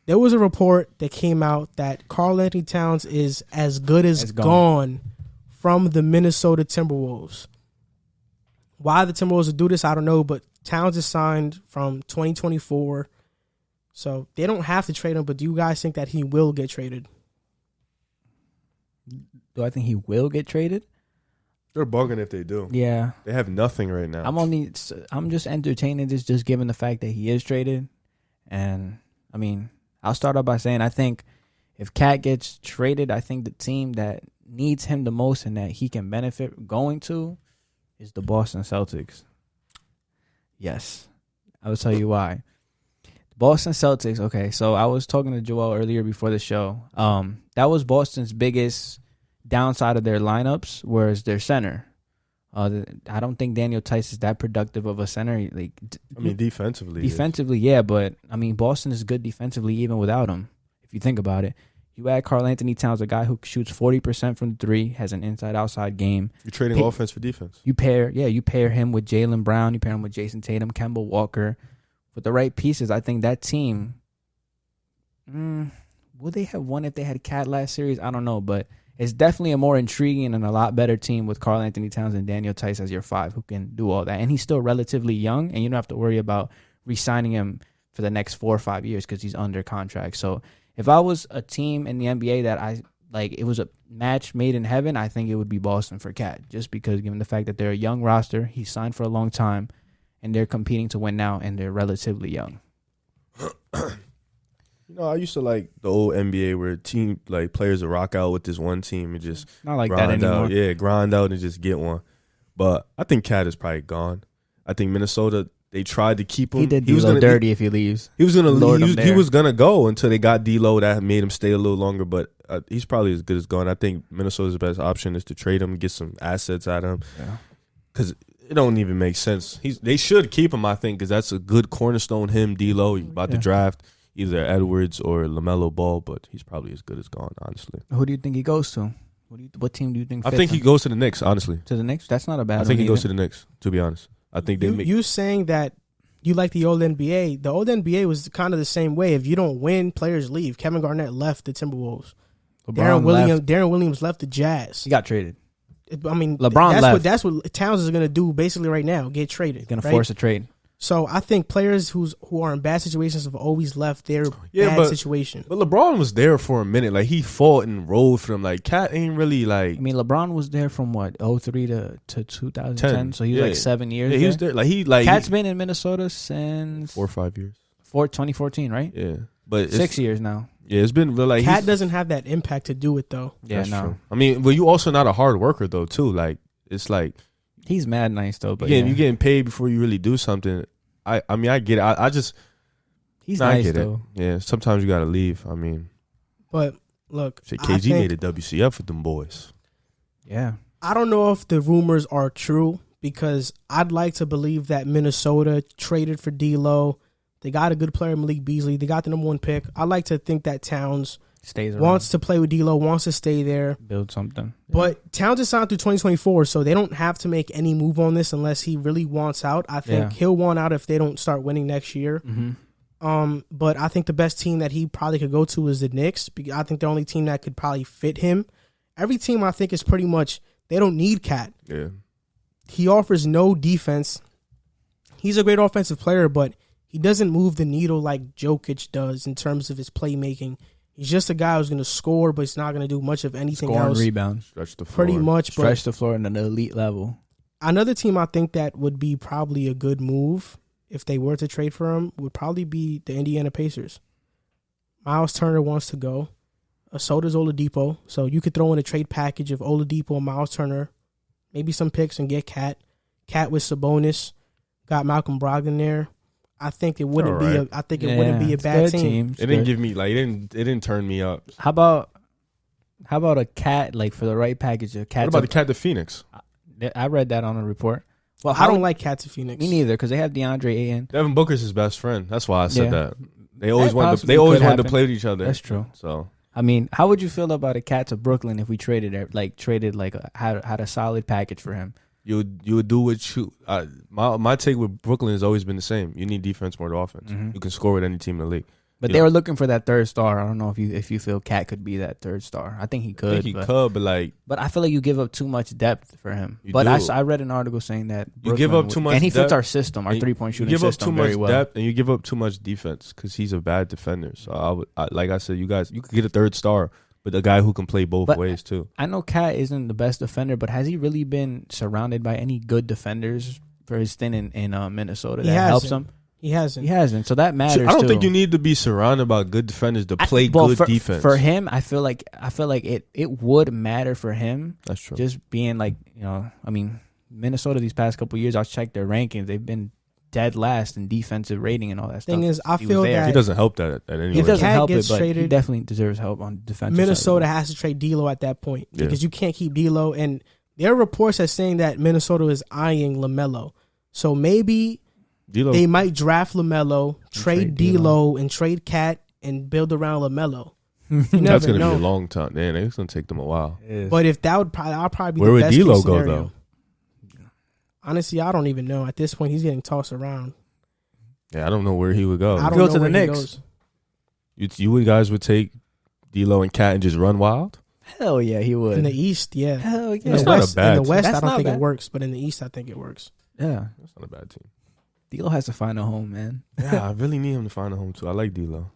There was a report that came out that Karl-Anthony Towns is as good as gone from the Minnesota Timberwolves. Why the Timberwolves would do this, I don't know, but Towns is signed from 2024, so they don't have to trade him, but do you guys think that he will get traded? Do I think he will get traded? They're bugging if they do. Yeah. They have nothing right now. I'm just entertaining this just given the fact that he is traded. And, I mean, I'll start off by saying I think if Cat gets traded, I think the team that needs him the most and that he can benefit going to is the Boston Celtics. Yes. I will tell you why. Boston Celtics, okay, so I was talking to Joel earlier before the show. That was Boston's biggest downside of their lineups, whereas their center. I don't think Daniel Tice is that productive of a center. Defensively. Defensively, yeah, but, I mean, Boston is good defensively even without him, if you think about it. You add Karl-Anthony Towns, a guy who shoots 40% from the three, has an inside-outside game. You're trading offense for defense. You pair him with Jaylen Brown. You pair him with Jason Tatum, Kemba Walker. With the right pieces, I think that team, would they have won if they had Cat last series? I don't know, but it's definitely a more intriguing and a lot better team with Karl-Anthony Towns and Daniel Tice as your five who can do all that. And he's still relatively young, and you don't have to worry about re-signing him for the next 4 or 5 years because he's under contract. So if I was a team in the NBA that it was a match made in heaven, I think it would be Boston for Cat, just because given the fact that they're a young roster, he's signed for a long time, and they're competing to win now, and they're relatively young. I used to like the old NBA where players would rock out with this one team and just not like that anymore. Yeah, grind out and just get one. But I think Cat is probably gone. I think Minnesota, they tried to keep him. He did D-Lo dirty if he leaves. He was gonna leave. He was gonna go until they got D-Lo. That made him stay a little longer. But he's probably as good as gone. I think Minnesota's best option is to trade him and get some assets out of him. Yeah, because it don't even make sense. They should keep him, I think, because that's a good cornerstone. Him, D-Lo, you're about to draft either Edwards or LaMelo Ball, but he's probably as good as gone, honestly. Who do you think he goes to? What team do you think? I think he goes to the Knicks, honestly. To the Knicks? That's not a bad. I think he goes to the Knicks. To be honest, I think you saying that you like the old NBA. The old NBA was kind of the same way. If you don't win, players leave. Kevin Garnett left the Timberwolves. Darren Williams left the Jazz. He got traded. I mean, LeBron left. That's what Towns is going to do basically right now. Get traded. He's going to force a trade. So I think players who are in bad situations have always left their bad situation. But LeBron was there for a minute. Like, he fought and rolled for them. Like, Cat ain't really like. I mean, LeBron was there from what, 03 to 2010. So he was like 7 years. Yeah, he was there. Cat's been in Minnesota since 4 or 5 years. 2014, right? Yeah, but 6 years now. Yeah, it's been real. Like, Cat doesn't have that impact to do it though. Yeah, that's true. I mean, but you also not a hard worker though too. Like, it's like he's mad nice though. But you're getting paid before you really do something. I mean, I get it. I just he's nice though. Yeah, sometimes you gotta leave. I mean, but look, KG made a WCF with them boys. Yeah, I don't know if the rumors are true because I'd like to believe that Minnesota traded for D'Lo. They got a good player, Malik Beasley. They got the number 1 pick. I like to think that Towns wants to play with D'Lo, wants to stay there, build something. But Towns is signed through 2024, so they don't have to make any move on this unless he really wants out. I think he'll want out if they don't start winning next year. Mm-hmm. But I think the best team that he probably could go to is the Knicks. I think the only team that could probably fit him. Every team I think is pretty much they don't need Cat. Yeah, he offers no defense. He's a great offensive player, but he doesn't move the needle like Jokic does in terms of his playmaking. He's just a guy who's going to score, but he's not going to do much of anything Score else. And rebound. Stretch the floor. Pretty much. Stretch the floor at an elite level. Another team I think that would be probably a good move if they were to trade for him would probably be the Indiana Pacers. Miles Turner wants to go. So does Oladipo. So you could throw in a trade package of Oladipo and Miles Turner, maybe some picks and get Cat. Cat with Sabonis. Got Malcolm Brogdon there. I think it wouldn't be a. I think it wouldn't be a bad team. It didn't give me like it didn't turn me up. How about a Cat like for the right package? What about the Cat to Phoenix? I read that on a report. Well, I don't like Cat to Phoenix. Me neither, because they have DeAndre Ayton. Devin Booker's his best friend. That's why I said that. They always wanted to play with each other. That's true. So I mean, how would you feel about a Cat to Brooklyn if we traded had a solid package for him? You would do what you. My take with Brooklyn has always been the same. You need defense more than offense. Mm-hmm. You can score with any team in the league. But they were looking for that third star. I don't know if you feel Cat could be that third star. I think he could. But I feel like you give up too much depth for him. But I read an article saying that you give up too much, and he fits depth, our system, our 3-point shooting system. You give up too very much well. depth, and you give up too much defense because he's a bad defender. So like I said, you could get a third star, but a guy who can play both ways too. I know Cat isn't the best defender, but has he really been surrounded by any good defenders for his stint in Minnesota that helps him? He hasn't. So that matters. I don't think you need to be surrounded by good defenders to play good defense. For him, I feel like it would matter for him. That's true. Just being like, I mean, Minnesota these past couple of years, I've checked their rankings. They've been dead last in defensive rating and all that stuff. Thing is, I feel that he doesn't help that at any. He doesn't help it, but traded, he definitely deserves help on defensive. Minnesota has to trade D'Lo at that point because you can't keep D'Lo. And there are reports that saying that Minnesota is eyeing LaMelo. So maybe they might draft LaMelo, trade D'Lo, and trade Cat and build around LaMelo. That's going to be a long time. Man, it's going to take them a while. But if that I'll probably be where the would best D'Lo case go scenario. though? Honestly, I don't even know. At this point, he's getting tossed around. Yeah, I don't know where he would go. I don't go know to where the he Knicks. goes. You guys would take D'Lo and Cat and just run wild? Hell yeah, he would. In the East, yeah. Hell yeah. In the West, I don't That's think not it works, but in the East, I think it works. Yeah, that's not a bad team. D'Lo has to find a home, man. Yeah, I really need him to find a home too. I like D'Lo.